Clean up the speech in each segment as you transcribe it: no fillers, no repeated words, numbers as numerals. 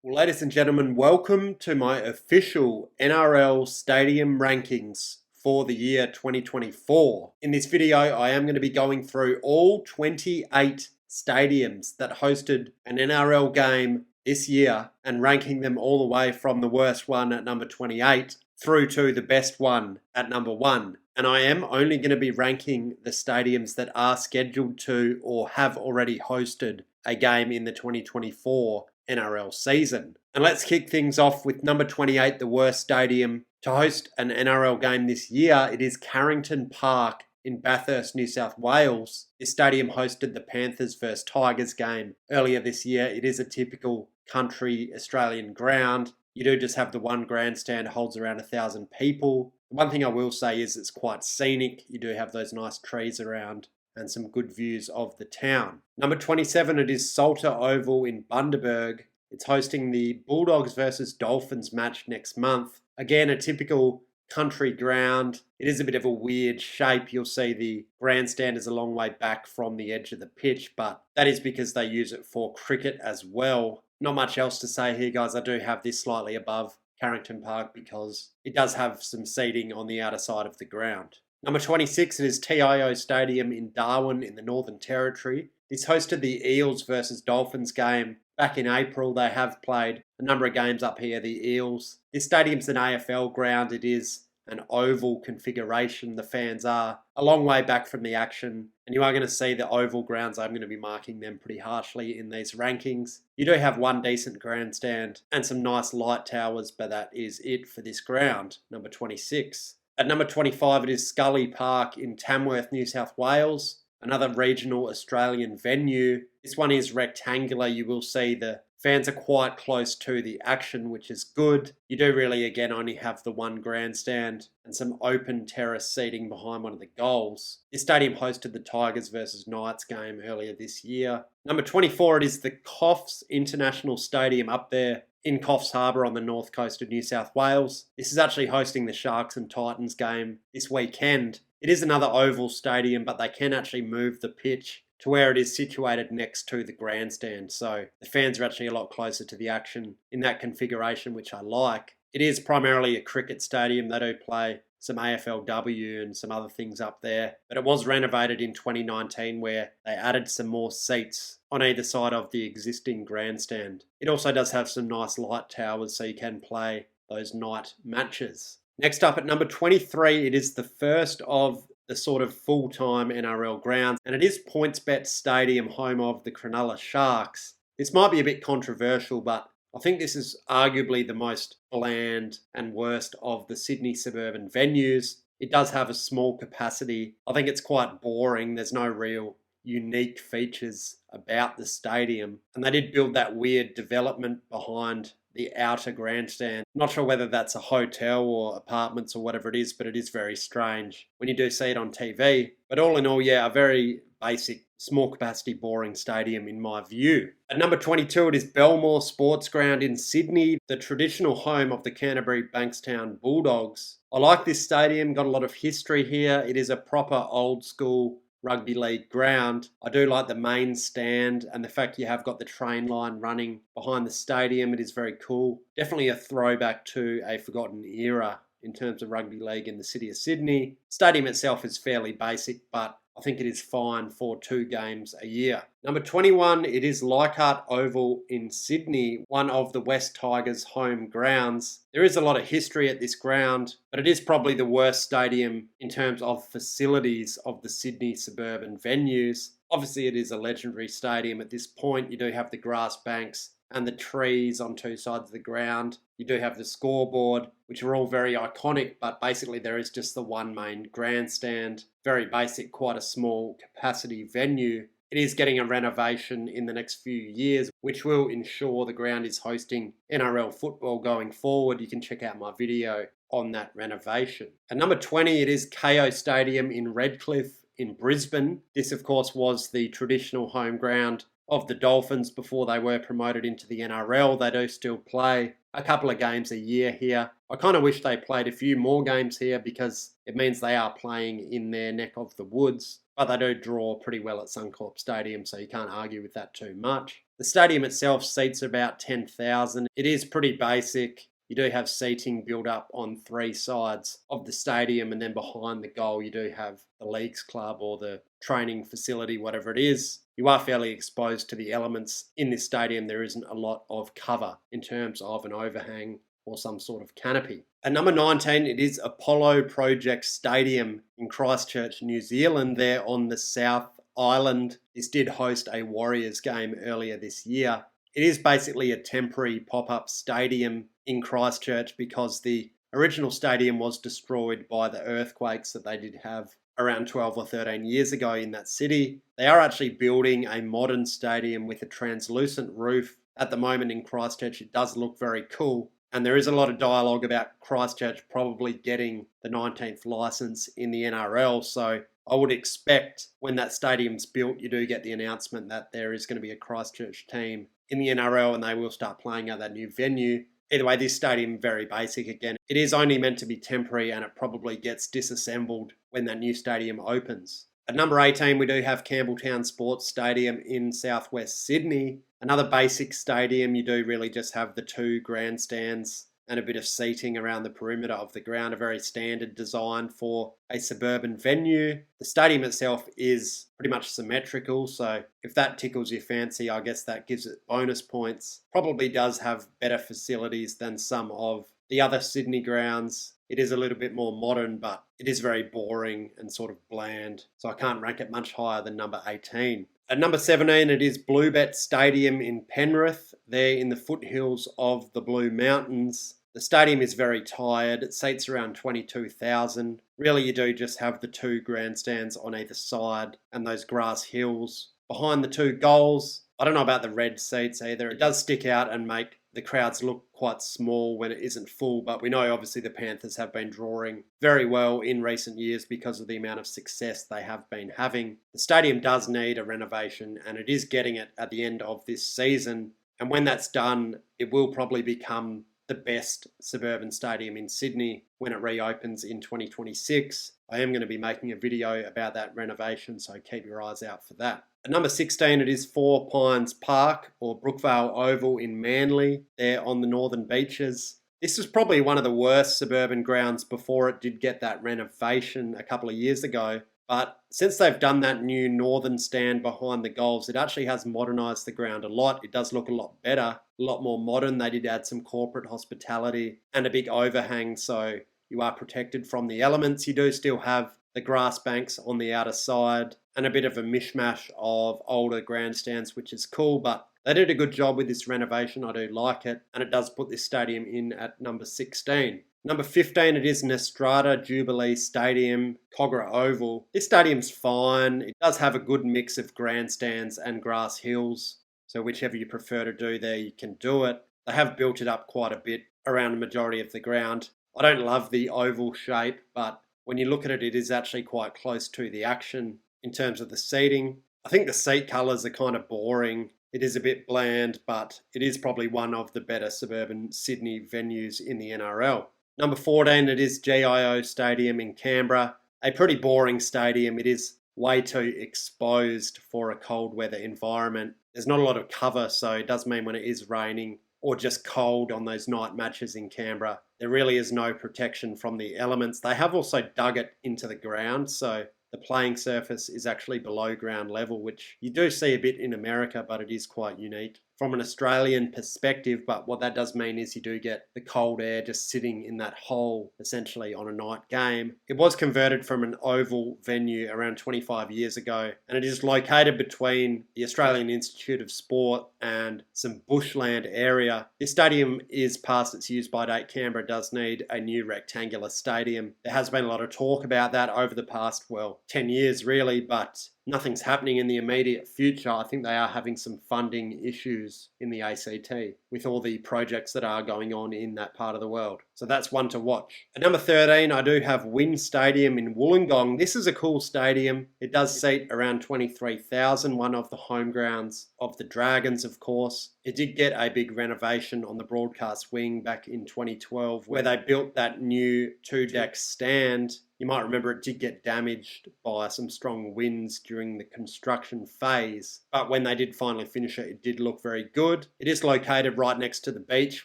Well, ladies and gentlemen, welcome to my official NRL stadium rankings for the year 2024. In this video, I am going to be going through all 28 stadiums that hosted an NRL game this year and ranking them all the way from the worst one at number 28 through to the best one at number 1. And I am only going to be ranking the stadiums that are scheduled to or have already hosted a game in the 2024 NRL season. And let's kick things off with number 28, the worst stadium to host an NRL game this year. It is Carrington Park in Bathurst, New South Wales. This stadium hosted the Panthers vs Tigers game earlier this year. It is a typical country Australian ground. You do just have the one grandstand, holds around 1,000 people. The one thing I will say is it's quite scenic. You do have those nice trees around and some good views of the town. Number 27, it is Salter Oval in Bundaberg. It's hosting the Bulldogs versus Dolphins match next month. Again, a typical country ground. It is a bit of a weird shape. You'll see the grandstand is a long way back from the edge of the pitch, but that is because they use it for cricket as well. Not much else to say here, guys. I do have this slightly above Carrington Park because it does have some seating on the outer side of the ground. Number 26, it is TIO Stadium in Darwin in the Northern Territory. This hosted the Eels versus Dolphins game back in April. They have played a number of games up here, the Eels. This stadium's an AFL ground. It is an oval configuration. The fans are a long way back from the action, and you are going to see the oval grounds. I'm going to be marking them pretty harshly in these rankings. You do have one decent grandstand and some nice light towers, but that is it for this ground. Number 26. At number 25, it is Scully Park in Tamworth, New South Wales, another regional Australian venue. This one is rectangular. You will see the fans are quite close to the action, which is good. You do really, again, only have the one grandstand and some open terrace seating behind one of the goals. This stadium hosted the Tigers versus Knights game earlier this year. Number 24, it is the Coffs International Stadium up there in Coffs Harbour on the north coast of New South Wales. This is actually hosting the Sharks and Titans game this weekend. It is another oval stadium, but they can actually move the pitch to where it is situated next to the grandstand. So the fans are actually a lot closer to the action in that configuration, which I like. It is primarily a cricket stadium. They do play some AFLW and some other things up there. But it was renovated in 2019 where they added some more seats on either side of the existing grandstand. It also does have some nice light towers so you can play those night matches. Next up at number 23, it is the first of the sort of full-time NRL grounds, and it is PointsBet Stadium, home of the Cronulla Sharks. This might be a bit controversial, but I think this is arguably the most bland and worst of the Sydney suburban venues. It does have a small capacity. I think it's quite boring. There's no real unique features about the stadium. And they did build that weird development behind the outer grandstand. Not sure whether that's a hotel or apartments or whatever it is, but it is very strange when you do see it on TV. But all in all, yeah, a very basic, small capacity, boring stadium in my view. At number 22, it is Belmore Sports Ground in Sydney, the traditional home of the Canterbury Bankstown Bulldogs. I like this stadium, got a lot of history here. It is a proper old school rugby league ground. I do like the main stand and the fact you have got the train line running behind the stadium. It is very cool. Definitely a throwback to a forgotten era in terms of rugby league in the city of Sydney. Stadium itself is fairly basic, but I think it is fine for 2 games a year. Number 21, it is Leichhardt Oval in Sydney, one of the West Tigers' home grounds. There is a lot of history at this ground, but it is probably the worst stadium in terms of facilities of the Sydney suburban venues. Obviously, it is a legendary stadium at this point. You do have the grass banks and the trees on 2 sides of the ground. You do have the scoreboard, which are all very iconic, but basically there is just the one main grandstand. Very basic, quite a small capacity venue. It is getting a renovation in the next few years, which will ensure the ground is hosting NRL football going forward. You can check out my video on that renovation. At number 20, it is KO Stadium in Redcliffe in Brisbane. This, of course, was the traditional home ground of the Dolphins before they were promoted into the NRL. They do still play a couple of games a year here. I kind of wish they played a few more games here because it means they are playing in their neck of the woods. But they do draw pretty well at Suncorp Stadium, so you can't argue with that too much. The stadium itself seats about 10,000. It is pretty basic. You do have seating built up on three sides of the stadium, and then behind the goal you do have the Leagues Club or the training facility, whatever it is. You are fairly exposed to the elements in this stadium. There isn't a lot of cover in terms of an overhang or some sort of canopy. At number 19, it is Apollo Project Stadium in Christchurch, New Zealand, there on the South Island. This did host a Warriors game earlier this year. It is basically a temporary pop-up stadium in Christchurch because the original stadium was destroyed by the earthquakes that they did have around 12 or 13 years ago in that city. They are actually building a modern stadium with a translucent roof at the moment in Christchurch. It does look very cool. And there is a lot of dialogue about Christchurch probably getting the 19th licence in the NRL. So I would expect when that stadium's built, you do get the announcement that there is going to be a Christchurch team in the NRL and they will start playing at that new venue. Either way, this stadium, very basic again. It is only meant to be temporary and it probably gets disassembled when that new stadium opens. At number 18, we do have Campbelltown Sports Stadium in southwest Sydney. Another basic stadium. You do really just have the two grandstands and a bit of seating around the perimeter of the ground, a very standard design for a suburban venue. The stadium itself is pretty much symmetrical, so if that tickles your fancy, I guess that gives it bonus points. Probably does have better facilities than some of the other Sydney grounds. It is a little bit more modern, but it is very boring and sort of bland, so I can't rank it much higher than number 18. At number 17, it is Bluebet Stadium in Penrith, there in the foothills of the Blue Mountains. The stadium is very tired. It seats around 22,000. Really, you do just have the two grandstands on either side and those grass hills behind the two goals. I don't know about the red seats either. It does stick out and make the crowds look quite small when it isn't full, but we know obviously the Panthers have been drawing very well in recent years because of the amount of success they have been having. The stadium does need a renovation and it is getting it at the end of this season, and when that's done, it will probably become the best suburban stadium in Sydney when it reopens in 2026. I am going to be making a video about that renovation, so keep your eyes out for that. At number 16, it is Four Pines Park, or Brookvale Oval in Manly, there on the Northern Beaches. This was probably one of the worst suburban grounds before it did get that renovation a couple of years ago. But since they've done that new northern stand behind the goals, it actually has modernised the ground a lot. It does look a lot better, a lot more modern. They did add some corporate hospitality and a big overhang, so you are protected from the elements. You do still have the grass banks on the outer side and a bit of a mishmash of older grandstands, which is cool, but they did a good job with this renovation. I do like it, and it does put this stadium in at number 16. Number 15, it is Nestrata Jubilee Stadium, Cogra Oval. This stadium's fine. It does have a good mix of grandstands and grass hills, so whichever you prefer to do there, you can do it. They have built it up quite a bit around the majority of the ground. I don't love the oval shape, but when you look at it, it is actually quite close to the action in terms of the seating. I think the seat colours are kind of boring. It is a bit bland, but it is probably one of the better suburban Sydney venues in the NRL. Number 14, it is GIO Stadium in Canberra. A pretty boring stadium. It is way too exposed for a cold weather environment. There's not a lot of cover, so it does mean when it is raining or just cold on those night matches in Canberra, there really is no protection from the elements. They have also dug it into the ground, so the playing surface is actually below ground level, which you do see a bit in America, but it is quite unique from an Australian perspective. But what that does mean is you do get the cold air just sitting in that hole, essentially, on a night game. It was converted from an oval venue around 25 years ago, and it is located between the Australian Institute of Sport and some bushland area. This stadium is past its use-by date. Canberra does need a new rectangular stadium. There has been a lot of talk about that over the past, 10 years really, but nothing's happening in the immediate future. I think they are having some funding issues in the ACT with all the projects that are going on in that part of the world. So that's one to watch. At number 13, I do have WIN Stadium in Wollongong. This is a cool stadium. It does seat around 23,000, one of the home grounds of the Dragons, of course. It did get a big renovation on the broadcast wing back in 2012 where they built that new two-deck stand. You might remember it did get damaged by some strong winds during the construction phase, but when they did finally finish it, it did look very good. It is located right next to the beach,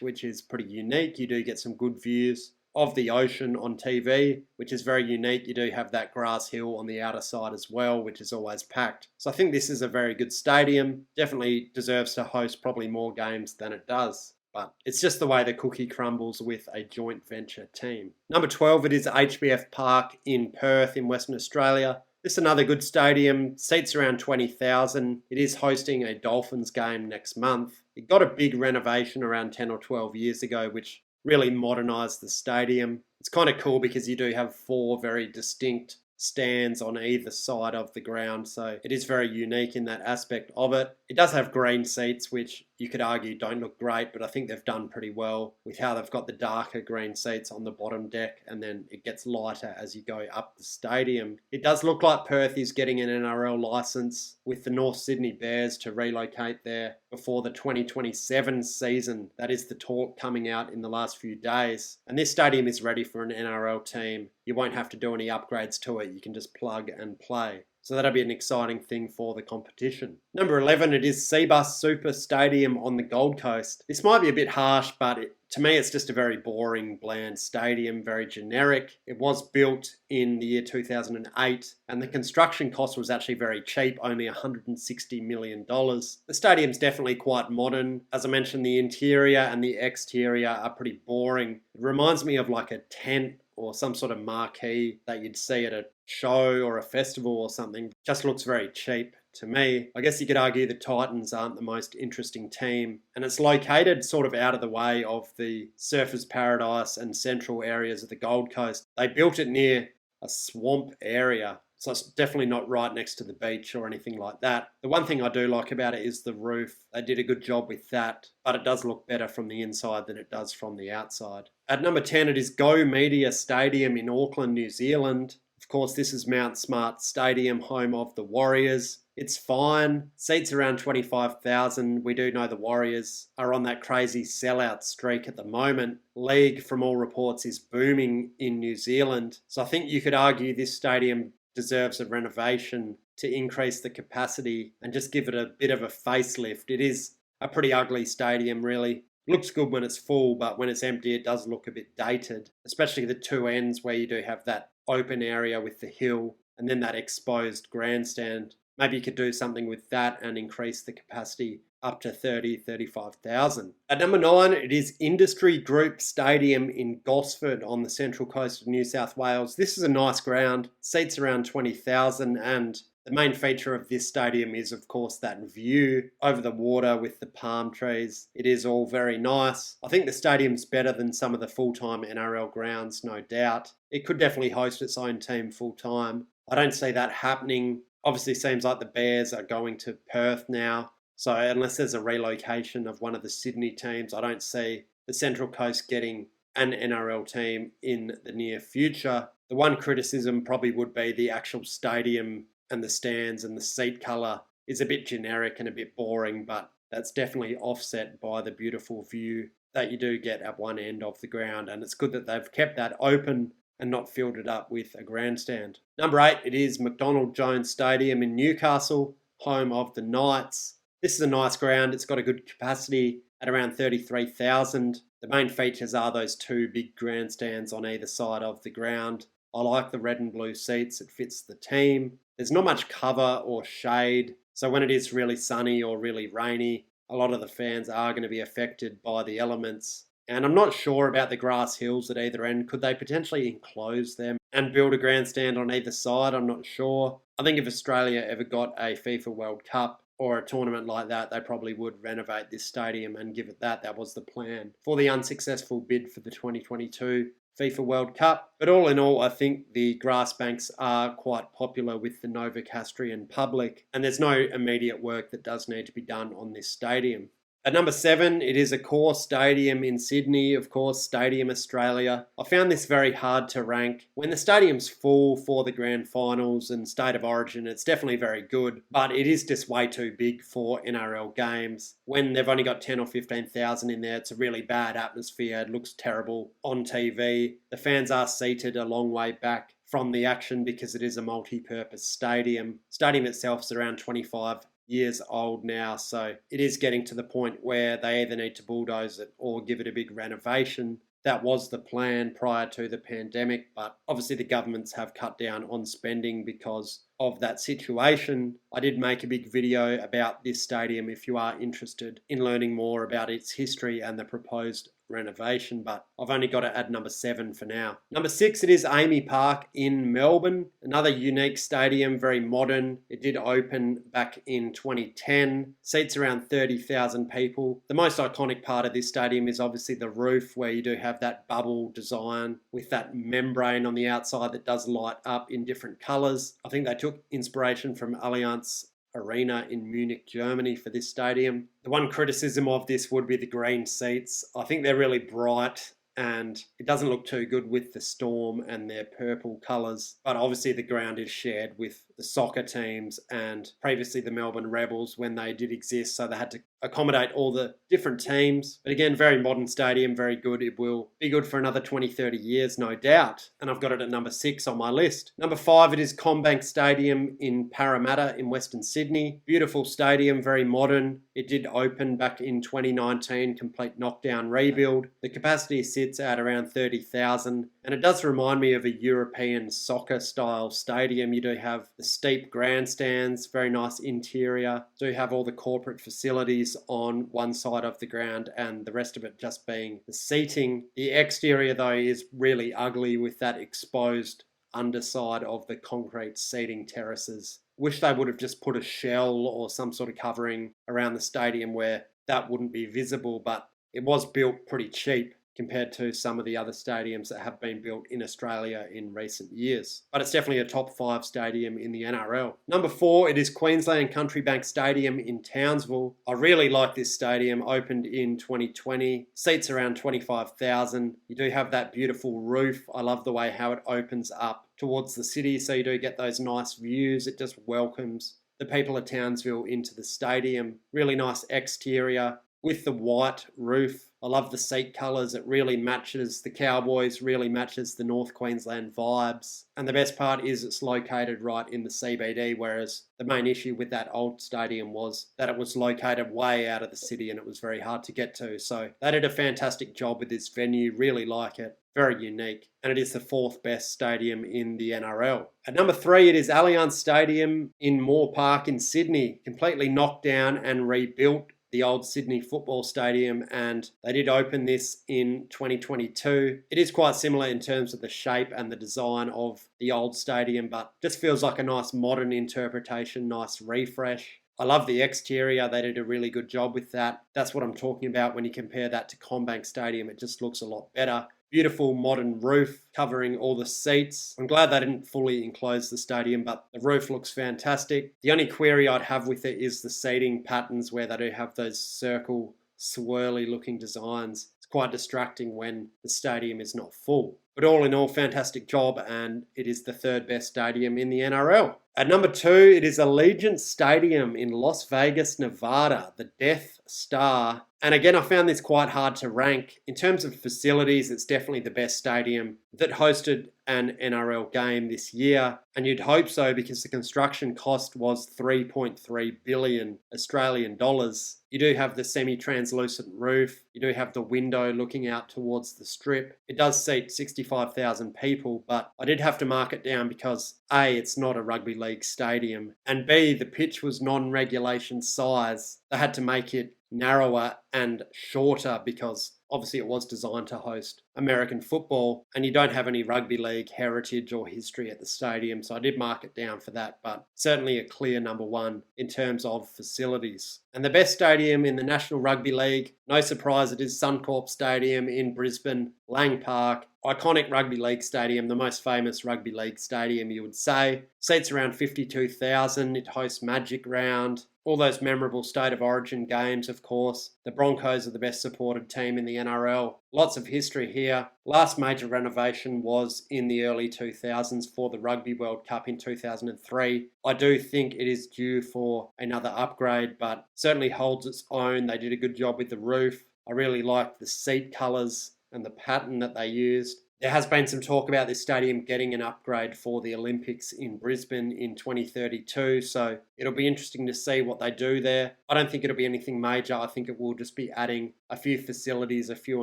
which is pretty unique. You do get some good views of the ocean on TV, which is very unique. You do have that grass hill on the outer side as well, which is always packed. So I think this is a very good stadium. Definitely deserves to host probably more games than it does. But it's just the way the cookie crumbles with a joint venture team. Number 12, it is HBF Park in Perth in Western Australia. This is another good stadium, seats around 20,000. It is hosting a Dolphins game next month. It got a big renovation around 10 or 12 years ago, which really modernised the stadium. It's kind of cool because you do have 4 very distinct stands on either side of the ground, so it is very unique in that aspect of it. It does have green seats, which you could argue don't look great, but I think they've done pretty well with how they've got the darker green seats on the bottom deck, and then it gets lighter as you go up the stadium. It does look like Perth is getting an NRL licence with the North Sydney Bears to relocate there before the 2027 season. That is the talk coming out in the last few days. And this stadium is ready for an NRL team. You won't have to do any upgrades to it. You can just plug and play. So that'll be an exciting thing for the competition. Number 11, it is Cbus Super Stadium on the Gold Coast. This might be a bit harsh, but to me, it's just a very boring, bland stadium, very generic. It was built in the year 2008, and the construction cost was actually very cheap, only $160 million. The stadium's definitely quite modern. As I mentioned, the interior and the exterior are pretty boring. It reminds me of like a tent or some sort of marquee that you'd see at a show or a festival or something. Just looks very cheap to me. I guess you could argue the Titans aren't the most interesting team, and it's located sort of out of the way of the Surfers Paradise and central areas of the Gold Coast. They built it near a swamp area, so it's definitely not right next to the beach or anything like that. The one thing I do like about it is the roof. They did a good job with that, but it does look better from the inside than it does from the outside. At number 10, it is Go Media Stadium in Auckland, New Zealand. Of course, this is Mount Smart Stadium, home of the Warriors. It's fine. Seats around 25,000. We do know the Warriors are on that crazy sellout streak at the moment. League, from all reports, is booming in New Zealand. So I think you could argue this stadium deserves a renovation to increase the capacity and just give it a bit of a facelift. It is a pretty ugly stadium, really. Looks good when it's full, but when it's empty, it does look a bit dated, especially the two ends where you do have that open area with the hill and then that exposed grandstand. Maybe you could do something with that and increase the capacity up to 35,000. At number 9, it is Industry Group Stadium in Gosford on the central coast of New South Wales. This is a nice ground, seats around 20,000, and the main feature of this stadium is, of course, that view over the water with the palm trees. It is all very nice. I think the stadium's better than some of the full-time NRL grounds, no doubt. It could definitely host its own team full-time. I don't see that happening. Obviously, seems like the Bears are going to Perth now. So unless there's a relocation of one of the Sydney teams, I don't see the Central Coast getting an NRL team in the near future. The one criticism probably would be the actual stadium and the stands and the seat colour is a bit generic and a bit boring, but that's definitely offset by the beautiful view that you do get at one end of the ground. And it's good that they've kept that open and not filled it up with a grandstand. Number 8, it is McDonald Jones Stadium in Newcastle, home of the Knights. This is a nice ground. It's got a good capacity at around 33,000. The main features are those 2 big grandstands on either side of the ground. I like the red and blue seats. It fits the team. There's not much cover or shade. So when it is really sunny or really rainy, a lot of the fans are going to be affected by the elements. And I'm not sure about the grass hills at either end. Could they potentially enclose them and build a grandstand on either side? I'm not sure. I think if Australia ever got a FIFA World Cup or a tournament like that, they probably would renovate this stadium and give it that. That was the plan for the unsuccessful bid for the 2022 FIFA World Cup. But all in all, I think the grass banks are quite popular with the Novocastrian public, and there's no immediate work that does need to be done on this stadium. At number 7, it is Accor Stadium in Sydney, of course, Stadium Australia. I found this very hard to rank. When the stadium's full for the grand finals and State of Origin, it's definitely very good, but it is just way too big for NRL games. When they've only got 10 or 15,000 in there, it's a really bad atmosphere. It looks terrible on TV. The fans are seated a long way back from the action because it is a multi-purpose stadium. Stadium itself is around 25 years old now, so it is getting to the point where they either need to bulldoze it or give it a big renovation. That was the plan prior to the pandemic, but obviously the governments have cut down on spending because of that situation. I did make a big video about this stadium if you are interested in learning more about its history and the proposed renovation, but I've only got it at number 7 for now. Number 6, it is Amy Park in Melbourne. Another unique stadium, very modern. It did open back in 2010. Seats around 30,000 people. The most iconic part of this stadium is obviously the roof, where you do have that bubble design with that membrane on the outside that does light up in different colours. I think they took inspiration from Allianz Arena in Munich, Germany for this stadium. The one criticism of this would be the green seats. I think they're really bright and it doesn't look too good with the Storm and their purple colours. But obviously the ground is shared with the soccer teams and previously the Melbourne Rebels when they did exist, so they had to accommodate all the different teams. But again, very modern stadium, very good. It will be good for another 20-30 years, no doubt. And I've got it at number 6 on my list. Number 5, it is CommBank Stadium in Parramatta in Western Sydney. Beautiful stadium, very modern. It did open back in 2019, complete knockdown rebuild. The capacity sits at around 30,000, and it does remind me of a European soccer style stadium. You do have the steep grandstands, very nice interior. Do have all the corporate facilities on one side of the ground and the rest of it just being the seating. The exterior though is really ugly with that exposed underside of the concrete seating terraces. Wish they would have just put a shell or some sort of covering around the stadium where that wouldn't be visible, but it was built pretty cheap compared to some of the other stadiums that have been built in Australia in recent years. But it's definitely a top 5 stadium in the NRL. Number 4, it is Queensland Country Bank Stadium in Townsville. I really like this stadium, opened in 2020. Seats around 25,000. You do have that beautiful roof. I love the way how it opens up towards the city, so you do get those nice views. It just welcomes the people of Townsville into the stadium. Really nice exterior with the white roof. I love the seat colours. It really matches the Cowboys, really matches the North Queensland vibes. And the best part is it's located right in the CBD, whereas the main issue with that old stadium was that it was located way out of the city and it was very hard to get to. So they did a fantastic job with this venue, really like it. Very unique. And it is the 4th best stadium in the NRL. At number 3, it is Allianz Stadium in Moore Park in Sydney. Completely knocked down and rebuilt, the old Sydney Football Stadium, and they did open this in 2022. It is quite similar in terms of the shape and the design of the old stadium, but just feels like a nice modern interpretation, nice refresh. I love the exterior. They did a really good job with that. That's what I'm talking about when you compare that to CommBank Stadium. It just looks a lot better. Beautiful modern roof covering all the seats. I'm glad they didn't fully enclose the stadium, but the roof looks fantastic. The only query I'd have with it is the seating patterns where they do have those circle, swirly looking designs. It's quite distracting when the stadium is not full. But all in all, fantastic job, and it is the 3rd best stadium in the NRL. At number 2, it is Allegiant Stadium in Las Vegas, Nevada, the Death Star. And again, I found this quite hard to rank. In terms of facilities, it's definitely the best stadium that hosted an NRL game this year. And you'd hope so because the construction cost was 3.3 billion Australian dollars. You do have the semi-translucent roof. You do have the window looking out towards the strip. It does seat 65,000 people, but I did have to mark it down because A, it's not a rugby league stadium, and B, the pitch was non-regulation size. They had to make it narrower and shorter because obviously it was designed to host American football, and you don't have any rugby league heritage or history at the stadium, so I did mark it down for that, but certainly a clear number 1 in terms of facilities. And the best stadium in the National Rugby League, no surprise, it is Suncorp Stadium in Brisbane, Lang Park. Iconic rugby league stadium, the most famous rugby league stadium you would say. Seats around 52,000, it hosts Magic Round, all those memorable State of Origin games, of course. The Broncos are the best supported team in the NRL. Lots of history here. Last major renovation was in the early 2000s for the Rugby World Cup in 2003. I do think it is due for another upgrade, but certainly holds its own. They did a good job with the roof. I really like the seat colours and the pattern that they used. There has been some talk about this stadium getting an upgrade for the Olympics in Brisbane in 2032, so it'll be interesting to see what they do there. I don't think it'll be anything major. I think it will just be adding a few facilities, a few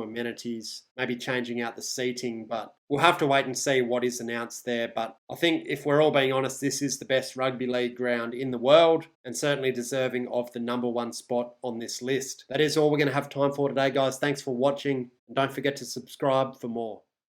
amenities, maybe changing out the seating, but we'll have to wait and see what is announced there. But I think if we're all being honest, this is the best rugby league ground in the world and certainly deserving of the #1 spot on this list. That is all we're going to have time for today, guys. Thanks for watching, and don't forget to subscribe for more.